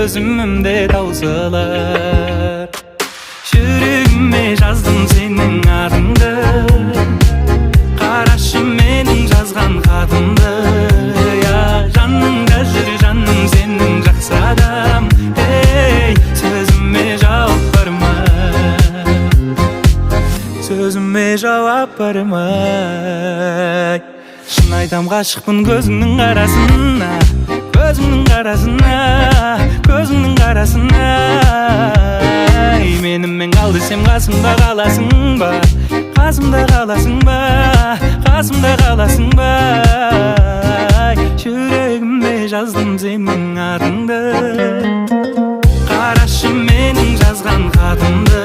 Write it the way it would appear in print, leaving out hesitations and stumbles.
көзүмдө таусылар. Жүрегиме жаздым сенің атыңды, қарашы менің жазған хатымды. Жаныңда жүр жаным сенің жақсы адам. Сөзіме жауап бармай, сөзіме жауап бармай. Шын айтам ғашықпын көзіңнің қарасына, көзіңнің қарасына, көзіңнің қарасына. Менімен қал десем қасымда қаласың ба, қасымда қаласың ба, қасымда қаласың ба. Жүрегіме жаздым сенің атыңды, қарашы менің жазған хатымды.